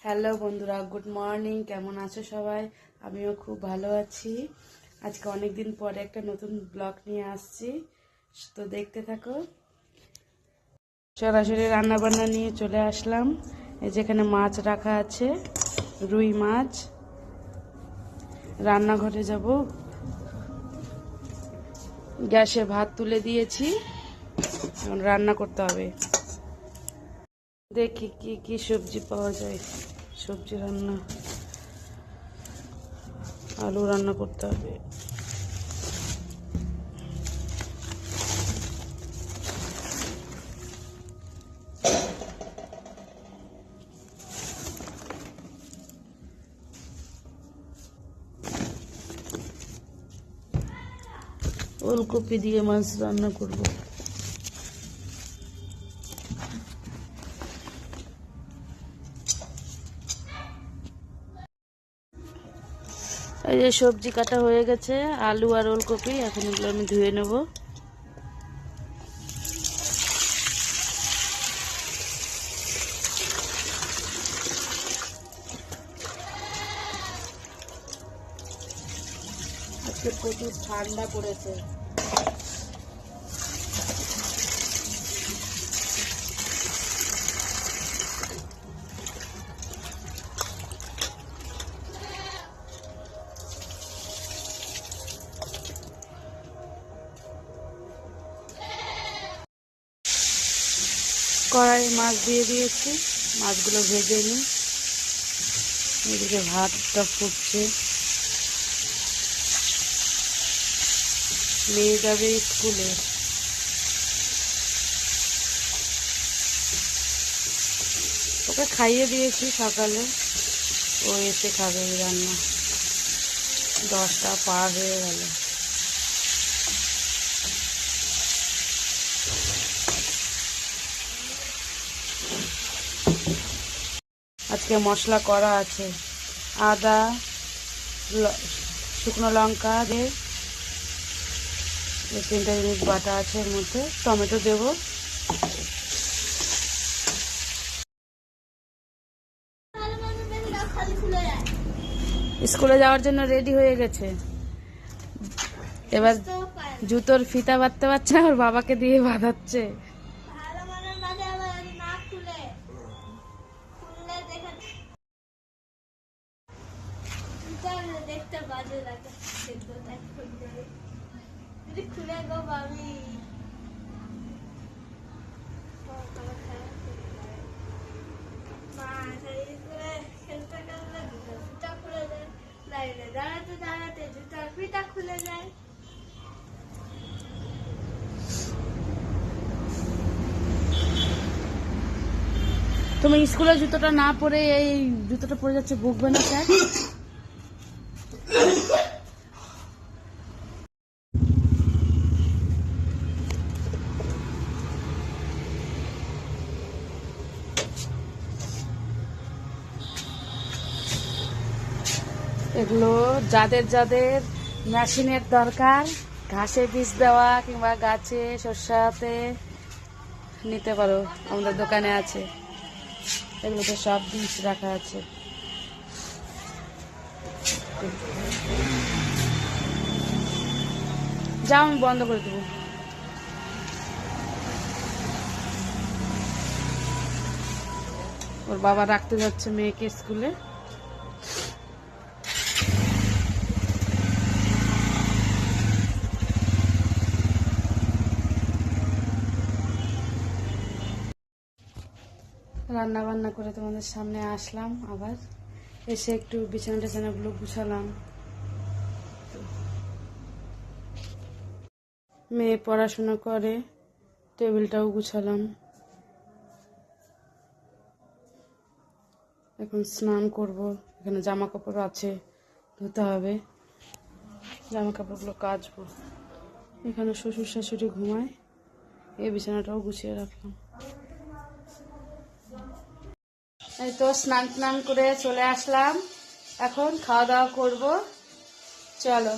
Hello বন্ধুরা, good morning. কেমন আছো সবাই? আমিও খুব ভালো আছি। আজকে অনেক দিন পরে একটা নতুন ব্লগ নিয়ে আসছি, তো দেখতে থাকো। সরাসরি রান্না বান্না নিয়ে চলে আসলাম। এই যেখানে মাছ রাখা আছে, রুই মাছ। রান্নাঘরে যাব, গ্যাসে ভাত তুলে দিয়েছি, এখন রান্না করতে হবে। দেখি কি কি সবজি পাওয়া যায়। সবজি রান্না, আলু রান্না করতে হবে। ওলকপি দিয়ে মাছ রান্না করব। এই যে সবজি কাটা হয়ে গেছে, আলু আর ওলকপি। এখন এগুলো আমি ধুয়ে নেব। আজকে প্রচুর ঠান্ডা পড়েছে। কড়াই মাছ দিয়ে দিয়েছি, মাছগুলো ভেজে নিই। এদিকে ভাতটা ফুটছে। মেয়ে যাবে স্কুলে, ওকে খাইয়ে দিয়েছি সকালে, ও এসে খাবে এই রান্না। 10টা পার হয়ে গেল। আজকে মশলা করা আছে, আদা, শুকনো লঙ্কা দিয়ে 3টা জিনিস বাটা আছে। এর মধ্যে টমেটো দেবো। স্কুলে যাওয়ার জন্য রেডি হয়ে গেছে। এবার জুতোর ফিতা বাঁধতে পারছে না, ওর বাবাকে দিয়ে বাঁধাচ্ছে। দেখতে বাজে লাগে, খুলে গো বাবি। খেলতে খেলতে জুতা খুলে যায়, লাইনে দাঁড়াতে দাঁড়াতে জুতার ফিতা খুলে যায়। তুমি স্কুলে জুতোটা না পরে এই জুতোটা পরে যাচ্ছে, বকবে না স্যার? এগুলো যাদের যাদের মেশিনের দরকার, ঘাসে বীজ দেওয়া কিংবা গাছে সরষাতে নিতে পারো, আমাদের দোকানে আছে। এগুলোতে সব বীজ রাখা আছে। যাও, আমি বন্ধ করে দেবো। ওর বাবা রাখতে যাচ্ছে মেয়েকে স্কুলে। রান্না বান্না করে তোমাদের সামনে আসলাম আবার। এসে একটু বিছানা টিছানাগুলো গুছালাম। মেয়ে পড়াশোনা করে, টেবিলটাও গুছালাম। এখন স্নান করব। এখানে জামা কাপড় আছে, ধুতে হবে। জামা কাপড়গুলো কাচবো। এখানে শ্বশুর শাশুড়ি ঘুমায়, এই বিছানাটাও গুছিয়ে রাখলাম। এই তো স্নান টান করে চলে আসলাম, এখন খাওয়া দাওয়া করব। চলো।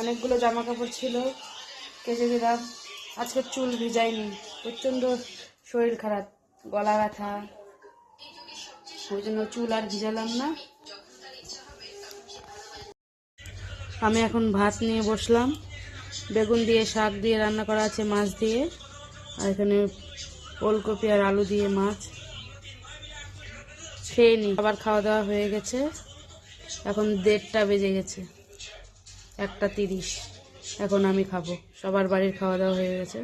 অনেকগুলো জামা কাপড় ছিল, কেচে দিলাম। আজকে চুল ভিজাইনি, প্রচণ্ড শরীর খারাপ, গলা ব্যথা। ওই জন্য চুল আর ভিজালাম না। আমি এখন ভাত নিয়ে বসলাম। বেগুন দিয়ে, শাক দিয়ে রান্না করা আছে, মাছ দিয়ে, আর এখানে ওলকপি আর আলু দিয়ে মাছ। খেয়ে নি। আবার খাওয়া দাওয়া হয়ে গেছে। এখন 1:30 বেজে গেছে, 1:30। এখন আমি খাবো। সবার বাড়ির খাওয়া দাওয়া হয়ে গেছে।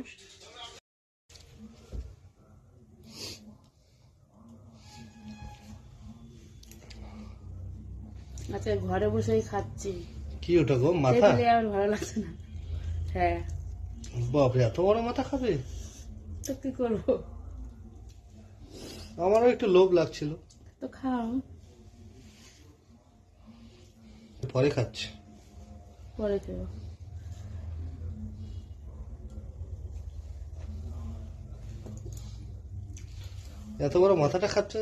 আচ্ছা, ঘরে বসেই খাচ্ছি। কি ওটা গো, মাথা? দেখলে আর ভালো লাগছে না। হ্যাঁ। বাপরে, এত বড় মাথা খাবে? তো কি করবো, আমারও একটু লোভ লাগছিল। তো খাও। পরে খাচ্ছি। পরে খেও। এত বড় মাথাটা খাচ্ছে,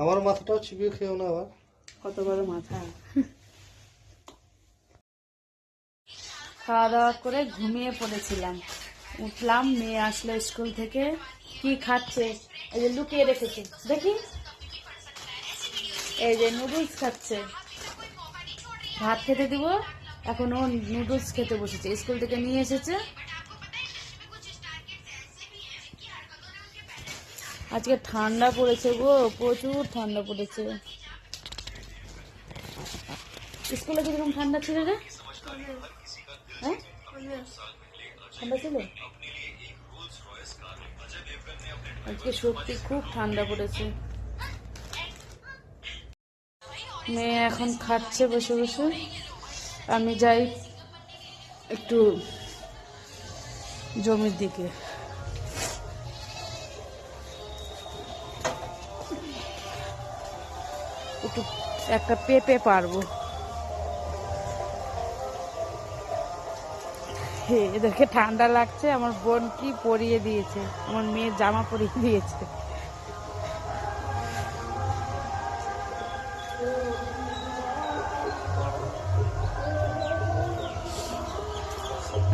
আমার মাথাটাও চিবিয়ে খেও না আবার। কত বড় মাথা। খাওয়া দাওয়া করে ঘুমিয়ে পড়েছিলাম। উঠলাম, মেয়ে আসলো স্কুল থেকে। কি খাচ্ছে? এই যে লুকিয়ে রেখেছে, দেখি। এই যে নুডলস খাচ্ছে। ভাত খেতে দিব, এখন ও নুডলস খেতে বসেছে। স্কুল থেকে নিয়ে এসেছে। আজকে ঠান্ডা পড়েছে গো, প্রচুর ঠান্ডা পড়েছে। স্কুলে কিরকম ঠান্ডা ছিল রে? হ্যাঁ, ঠান্ডা ছিল আজকে, সত্যি খুব ঠান্ডা পড়েছে। মেয়ে এখন খাচ্ছে বসে বসে। আমি যাই একটু জমির দিকে। একটু একটা পেঁপে পারবো। এদেরকে ঠান্ডা লাগছে। আমার বোন কি পরিয়ে দিয়েছে, আমার মেয়ের জামা পরিয়ে দিয়েছে।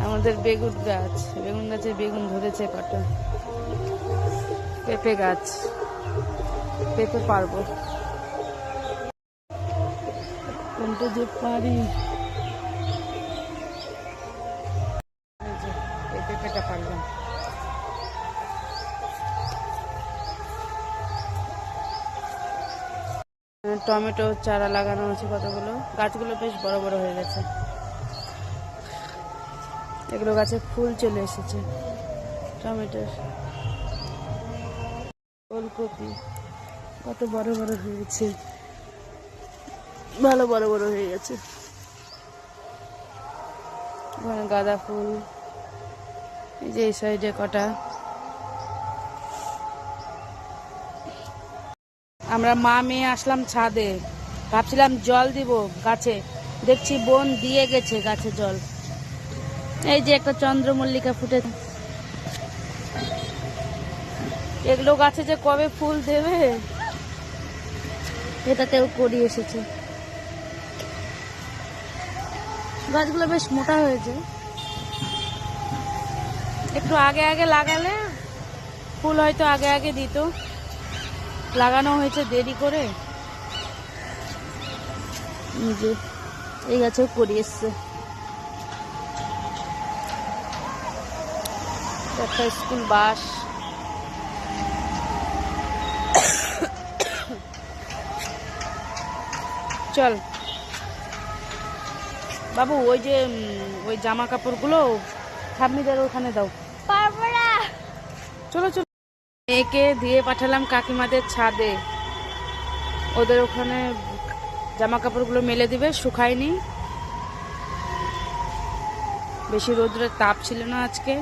আমাদের বেগুন গাছ, বেগুন গাছে বেগুন ধরেছে কটা। পেঁপে গাছ, পেঁপে পারবো। কোনটা যে পারি। পেঁপেটা পারলাম। টমেটো চারা লাগানো আছে কতগুলো। গাছগুলো বেশ বড় বড় হয়ে গেছে। এগুলো গাছে ফুল চলে এসেছে টমেটোর। ওলকপি কত বড় বড় হয়েছে, ভালো বড় বড় হয়ে গেছে। ওখানে গাঁদা ফুল, এই যে এই সাইডে কটা। আমরা মা মেয়ে আসলাম ছাদে। ভাবছিলাম জল দিব গাছে, দেখছি বোন দিয়ে গেছে গাছে জল। এই যে একটা চন্দ্রমল্লিকা ফুটে। এগুলো গাছে যে কবে ফুল দেবে, এটাতেও করি এসেছে। গাছগুলো বেশ মোটা হয়েছে। একটু আগে আগে লাগালে ফুল হয়তো আগে আগে দিত। লাগানো হয়েছে দেরি করে। যে এই গাছেও করি এসছে। একটা স্কুল বাস। চল বাবু, ওই যে ওই জামা কাপড়গুলো ঠাম্মিদের ওখানে দাও। পারবো না। চলো চলো। মেয়েকে দিয়ে পাঠালাম কাকিমাদের ছাদে। ওদের ওখানে জামা কাপড়গুলো মেলে দিবে, শুকায়নি। বেশি রোদ্রের তাপ ছিল না আজকে,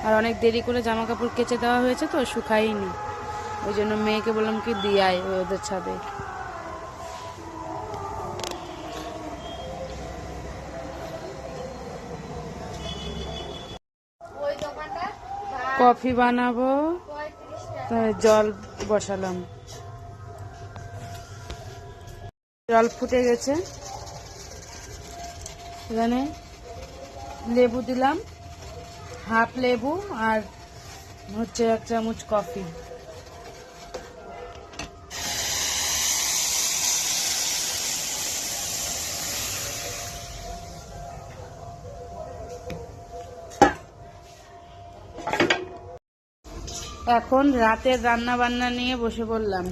আর অনেক দেরি করে জামা কাপড় কেচে দেওয়া হয়েছে তো, শুকায়নি। ওই জন্য মেয়েকে বললাম কি দিয়ে আয় ওদের ছাদে। ওই দোকানটা কফি বানাবো, 35 টাকা। তাই জল বসালাম। জল ফুটে গেছে। এখানে লেবু দিলাম, হাফ লেবু, আর হচ্ছে 1 চামচ কফি। এখন রাতের রান্না বান্না নিয়ে বসে পড়লাম।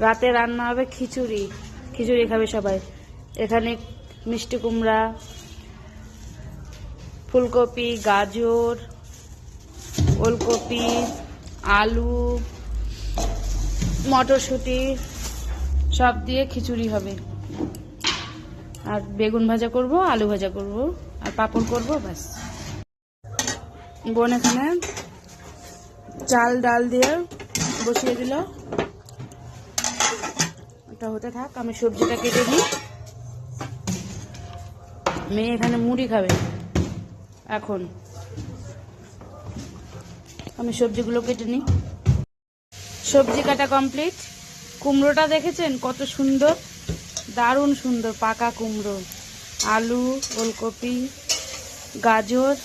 রাতে রান্না হবে খিচুড়ি। খিচুড়ি খাবে সবাই। এখানে মিষ্টি কুমড়া, ফুলকপি, গাজর, ওলকপি, আলু, মটরশুঁটি সব দিয়ে খিচুড়ি হবে। আর বেগুন ভাজা করব, আলু ভাজা করব, আর পাঁপড় করব, ব্যাস। বোন এখানে চাল ডাল দিয়ে বসিয়ে দিল। ওটা হতে থাক, আমি সবজিটা কেটে নিই। মেয়ে এখানে মুড়ি খাবে। এখন আমি সবজিগুলো কেটে নিই। সবজি কাটা কমপ্লিট। কুমড়োটা দেখেছেন কত সুন্দর, দারুণ সুন্দর পাকা কুমড়ো। আলু, ওলকপি, গাজর,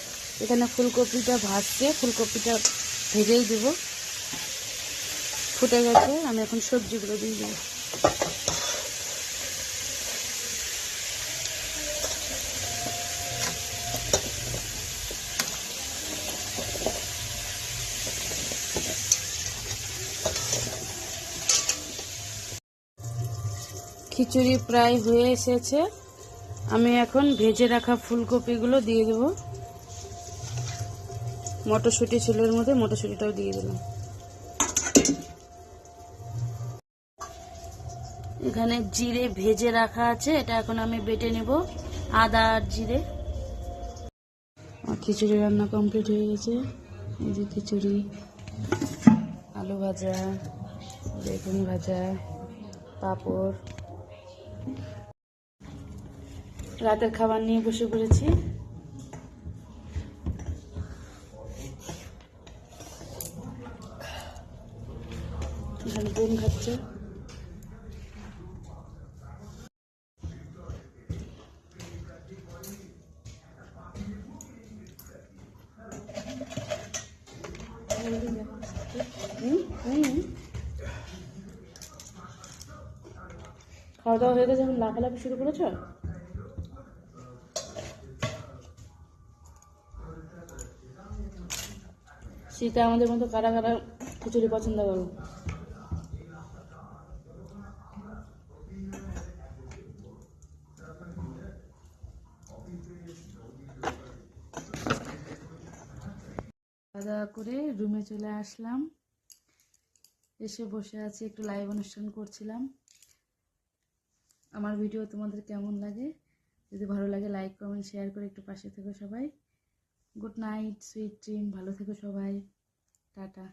এখানে ফুলকপিটা ভাজছে, ফুলকপিটা ভেজেই দেবো। ফুটে গেছে, আমি এখন সবজিগুলো দিয়ে দেবো। খিচুড়ি প্রায় হয়ে এসেছে। আমি এখন ভেজে রাখা ফুলকপিগুলো দিয়ে দেব। মটরশুঁটি ছিল এর মধ্যে, মটরশুঁটিটাও দিয়ে দিলাম। এখানে জিরে ভেজে রাখা আছে, এটা এখন আমি বেটে নেব, আদা আর জিরে। খিচুড়ি রান্না কমপ্লিট হয়ে গেছে। এই যে খিচুড়ি, আলু ভাজা, বেগুন ভাজা, পাঁপড়। রাতের খাবার নিয়ে বসে পড়েছি। এখানে বোন খাচ্ছে। খাওয়া দাওয়া হয়ে গেছে, এখন লাফালাফি শুরু করেছ। শীতে আমাদের মতো কারা কারা খিচুড়ি পছন্দ করো? খাওয়া দাওয়া করে রুমে চলে আসলাম। এসে বসে আছি, একটু লাইভ অনুষ্ঠান করছিলাম। আমার ভিডিও তোমাদের কেমন লাগে? যদি ভালো লাগে লাইক কমেন্ট শেয়ার করে একটু পাশে থেকো সবাই। গুড নাইট, সুইট ড্রিম, ভালো থেকো সবাই, টাটা।